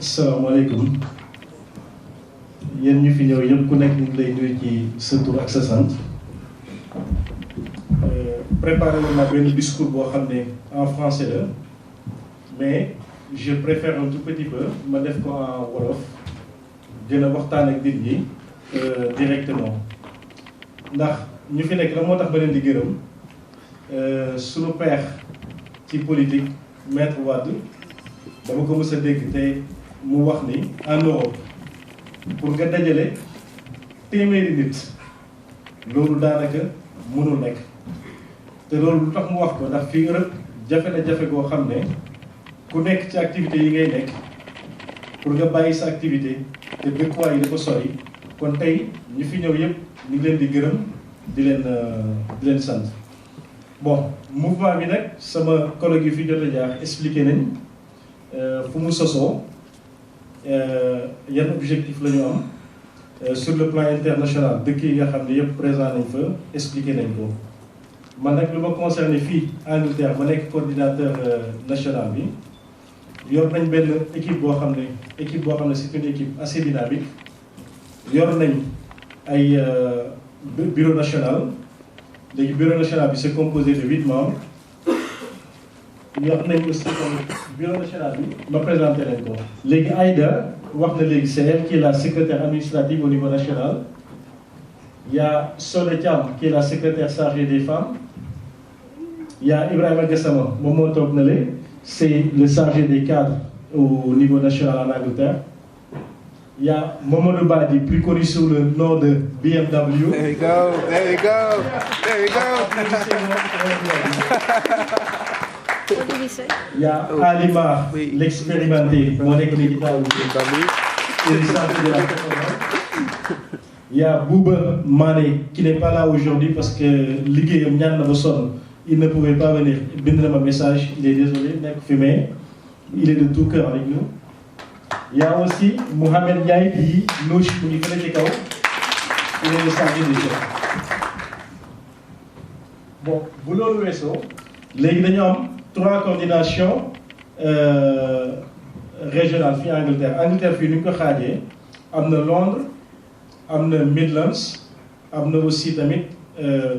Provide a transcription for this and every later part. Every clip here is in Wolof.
salaamaaleykum yéen ñu fi ñëw yëpp ku nekk ñu ngi lay nuyu ci sa tur ak sa sant préparé woon naa benn discours boo xam ne en français la mais je préfère un tout petit peu ma def ko en wolof gën a waxtaan ak nit ñi directement ndax ñu fi nekk la moo tax ba leen di gërëm sunu père ci politique maître Wade dama ko mës a dégg te mu wax ni en Europe pour nga dajale téeméeri nit loolu daanaka mënul nekk te loolu lu tax mu wax ko ndax fii Europe jafe na jafe goo xam ne ku nekk ci activité yi ngay nekk pour nga bàyyi sa activité te dëkkuwaay yi dafa sori kon tey ñu fi ñëw yëpp ñu ngi leen di gërëm di leen sant bon mouvement bi nag sama collègue yi fi jot a jaar expliqué nañ fu mu sosoo yan objectif la ñu am sur le plan international dëkk yi nga xam ne yëpp présent nañ fa expliqué nañ ko man nag lu ma concerné fii Angleterre ma nekk coordinateur national bi yor nañ benn équipe boo xam ne c'est une équipe assez dynamique yor nañ ay bureau national léegi bureau national bi c'est composé de 8 membres yor nañ aussi comme bureau national bi ma présenté leen ko léegi Aïda wax na léegi c'est elle qui est la secrétaire administrative au niveau national. Il y a Sode Thiam qui est la secrétaire chargée des femmes. Il y a Ibrahima Gassama moom moo toog na le c'est le chargé des cadres au niveau national en Angleterre. Il y a Mamadou Badi, plus connu sous le nom de BMW. There we go, there we go, there we go. Il y a Alima, l'expérimenté, mon équipe. Il y a Bouba Mané qui n'est pas là aujourd'hui parce que liggéeyam ñaan na ba sonn il ne pouvait pas venir bind na ma message il est désolé nekk fi mais il est de tout cœur avec nous. Il y a aussi Mohamed Ndiaye di Nouch bu ñu fële ci kaw il est le chargé des jeunes. Bon bu loolu weesoo léegi dañu am 3 coordinations régionales fii Angleterre fii ni ñu ko xaajee am na Londres am na Midlands am na aussi tamit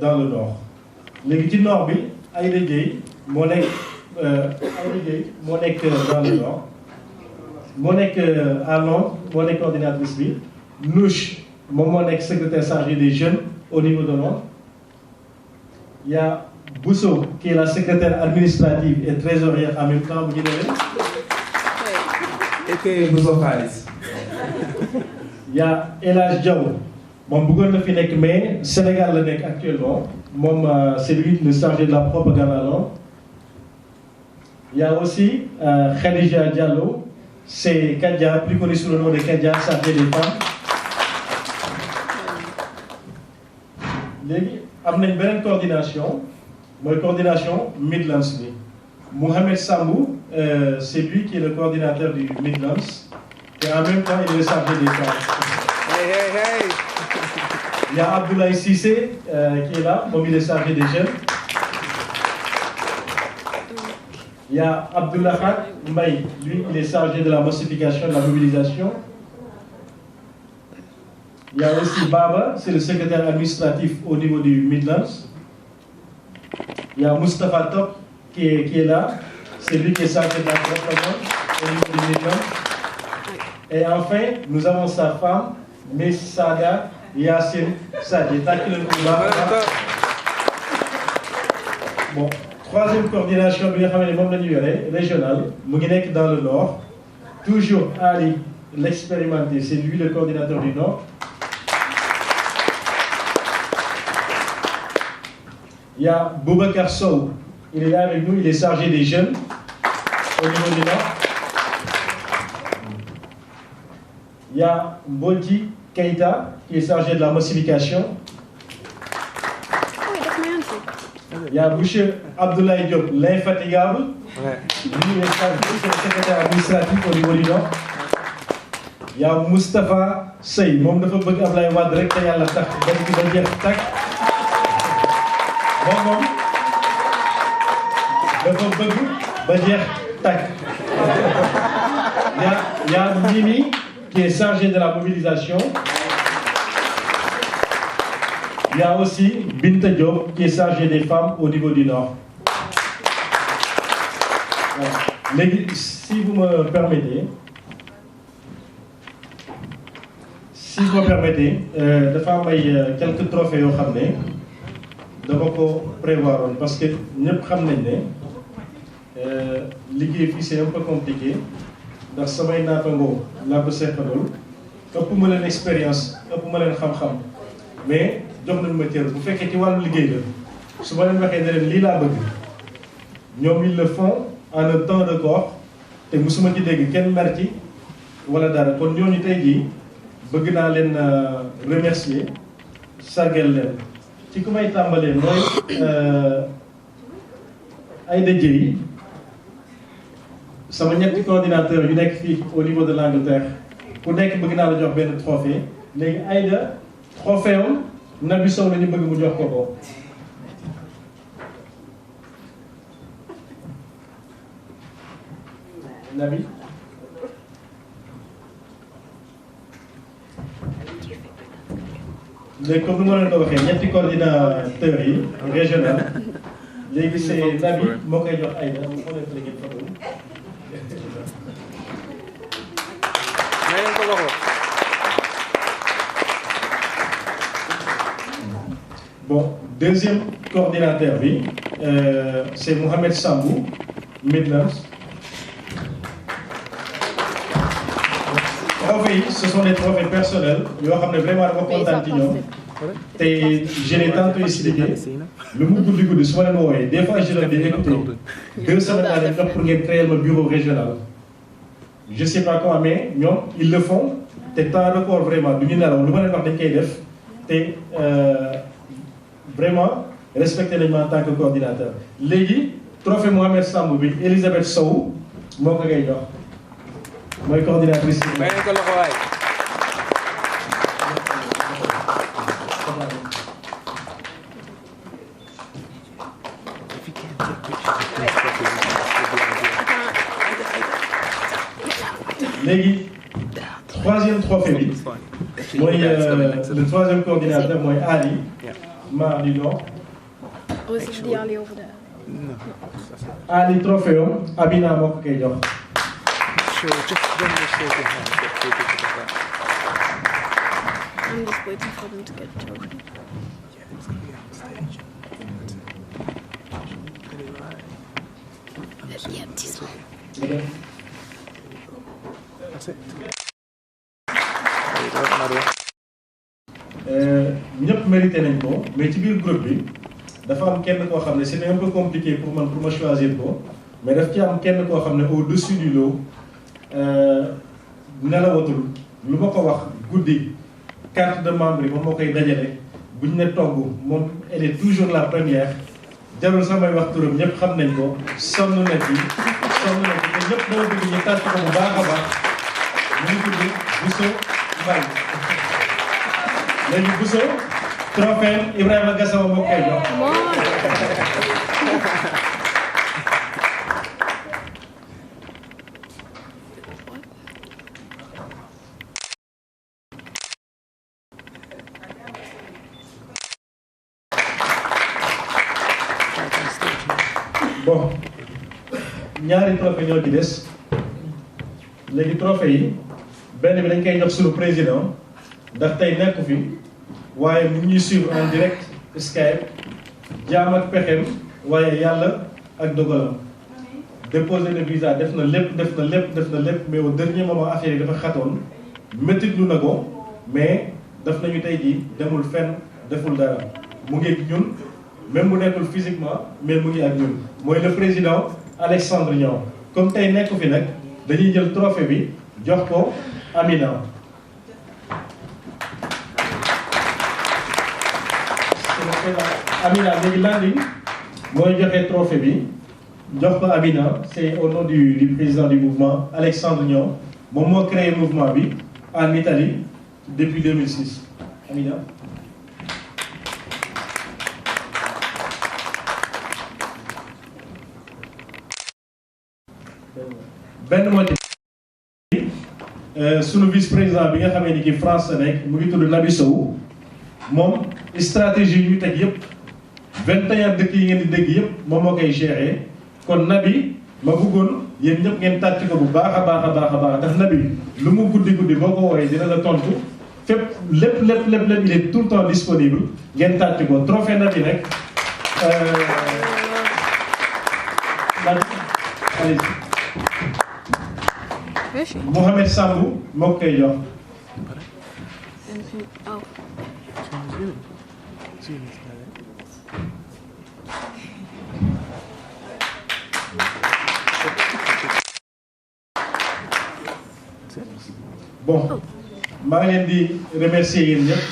dans le nord léegi ci nord bi Aïda Dieye moo nekk dans le nord moo nekk à Londres moo nekk coordinatrice bi Nouch moom moo nekk secrétaire chargé des jeunes au niveau de Londres. Il y a Bousso qui est la secrétaire administrative et trésorière en même temps bu ñu demee. Et Bousso Khalis. Il y a El Hadj Diaw moom bëggoon na fi nekk mais Sénégal la nekk actuellement moom c'est lui le chargé de la propagande à Londres. Il y a aussi Khadija Diallo c'est Kadia plus connu sous le nom de Kadia chargée des femmes. léegi am nañ beneen coordination mooy coordination Midlands bi Mohamed Sambou c'est lui qui est le coordinateur du Midlands. Et en même temps, il est le chargé des femmes. Hey, hey, hey. Il y a Abdoulaye Cissé qui est là, moom il est chargé des jeunes. Il y a Abdoulaye Mbaye, lui il est chargé de la massification, de la mobilisation. Il y a aussi Baba, c'est le secrétaire administratif au niveau du Midlands. Il y a Moustapha Top qui est là, c'est lui qui est chargé de la propagande au niveau du Midlands. Et enfin, nous avons sa femme, Messada Yassine Sadie. Bon, troisième coordination bi nga xam ne moom la ñu yore régionale mu ngi nekk dans le nord. Toujours Ali, l'expérimenté, c'est lui le coordinateur du nord. Il y a Boubacar Sow, il est là avec nous, il est chargé des jeunes au niveau du nord. Il y a Mbodji Keita qui est chargé de la massification. Il y a Boucher Abdoulaye Diop, l'infatigable. Ouais. Lui, il est chargé, c'est le secrétaire administratif au niveau du nord. Il y a Moustapha Sey, moom dafa bëgg Abdoulaye Wade rek te yàlla tax ba jeex tàkk. moom dafa bëgg ba jeex tàkk. Il y a Mimi qui est chargée de la mobilisation. Il y a aussi Binta Diop qui est chargée des femmes au niveau du Nord. Voilà. Si vous me permettez, dafa am ay quelques trophées yoo xam ne dama ko prévoir woon parce que ñëpp xam nañ ne liggéey fii c'est un peu compliqué ndax samay naatangoo laa ko seqaloon ëpp ma leen expérience ëpp ma leen xam-xam mais jox nañ ma cër bu fekkee ci wàllu liggéey la su ma leen waxee ne leen lii laa bëgg ñoom ils le font en un temps record te musuma ci dégg kenn mer ci wala dara kon ñooñu tey jii bëgg naa leen remercier sargal leen ci ku may tàmbalee mooy Aïda Dieye sama ñetti coordinateur yu nekk fii au niveau de l'Angleterre ku nekk bëgg naa la jox benn trophée léegi Aïda trophée am Nabi Sow la ñu bëgg mu jox ko ko. Nabi. léegi comme ni ma leen ko waxee ñetti coordinateurs yi régional léegi c'est Nabi moo koy jox Aïda mu xoolee fa léegi photo bon deuxième coordinateur bi c'est Mohamed Sambou Midlands. Trophées yi ce sont des trophées personnels yoo xam ne vraiment dama kontaan ci ñoom te je l'ai tantôt expliqué lu mu guddi guddi su ma leen woowee des fois je leur dis écoutez 2 semaines laa leen jox pour ngeen créer ma bureau régional je sais pas comment mais ñoom ils le font te temps record vraiment du ñu nelaw lu ma leen wax dañ koy def te vraiment respecté nañ ma en tant que coordinateur léegi trophée Mohamed Samb bi Elisabeth Sow moo ko ngay jox mooy coordinatrice yi. may ko loxo waay. léegi troisième trophée bi mooy le troisième coordinateur mooy Ali Mar du Nord. Oh, is it the Ali over there? No. Ali trophée am Abina moo ko koy jox. Sure, just when they say they have get through to that. I'm just waiting for them to get the trophy. Yeah, it's gonna be on stage. Get it right. Yeah, this one. Okay. That's it. There you go, Maria. ñëpp mérité nañ ko mais ci biir groupe bi dafa am kenn koo xam ne c'est un peu compliqué pour man pour ma choisir ko mais daf ci am kenn koo xam ne au-dessus du lot nelawatul lu ma ko wax guddi carte de membre yi moom moo koy dajale buñ ne togg moom elle est toujours la première jarul samay wax turam ñëpp xam nañ ko sonn na ci te ñëpp dama bëgg ñu tàcc ko bu baax a baax mu ngi tudd Bousso Mbaye léegi Bousso trophée Ibrahima Gassama moo koy jox. bon ñaari trophée ñoo ci des léegi trophée yi benn bi dañ koy jox suñu président ndax tey nekku fi waaye mu ñuy suivre en direct Skype jaam ak pexem waaye yàlla ak dogalam déposé de visa def na lépp mais au dernier moment affaire yi dafa xatoon métti lu na ko mais daf nañu tey jii demul fenn deful dara mu ngi ak ñun même bu nekkul physiquement mais mu ngi ak ñun mooy le président Alexandre Niang comme tey nekku fi nag dañuy jël trophée bi jox ko Amina. Amina léegi lundi mooy joxe trophée bi jox ko Amina c'est au nom du président du mouvement Alexandre Niang moom moo créé mouvement bi en Italie depuis 2006 Amina. benn moo ci sunu vice président bi nga xamee ni ki France la nekk mu ngi tudd Nabi Sow moom stratégie yu ñu teg yëpp 21 dëkk yi ngeen di dégg yëpp moom moo koy gérer kon Nabi ma bëggoon yéen ñëpp ngeen tàcc ko bu baax a baax a baax a baax ndax Nabi lu mu guddi guddi boo ko wooyee dina la tontu fépp lépp il est tout le temps disponible ngeen tàcc ko trophée Nabi nag Mohamed Sambou moo koy jox. Oh. Bon, maa ngi leen di remercier yéen ñëpp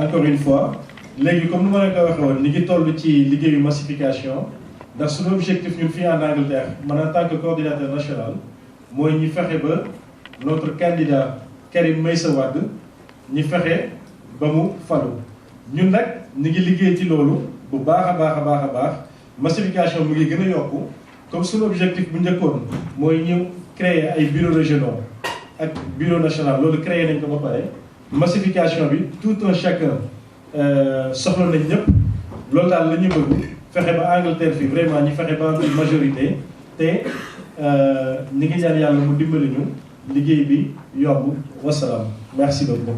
encore une fois léegi comme ni ma leen ko waxee woon ñu ngi toll ci liggéeyu massification ndax suñu objectif ñun fii en Angleterre man en tant que coordinateur national mooy ñi fexe ba notre candidat Karim Meïssa Wade ñi fexe ba mu falu ñun nag ñu ngi liggéey ci loolu bu baax a baax a baax a baax massification mu ngi gën a yokku comme suñu objectif bu njëkkoon mooy ñëw créer ay bureaux régionaux ak bureau national loolu créé nañ ko ba pare massification bi tout un chacun soxla nañ ñëpp loolu daal la ñu bëgg fexe ba Angleterre fii vraiment ñi fexe ba am une majorité te ñi ngi ñaan yàlla mu dimbali ñu liggéey bi yomb wasalaam merci beaucoup.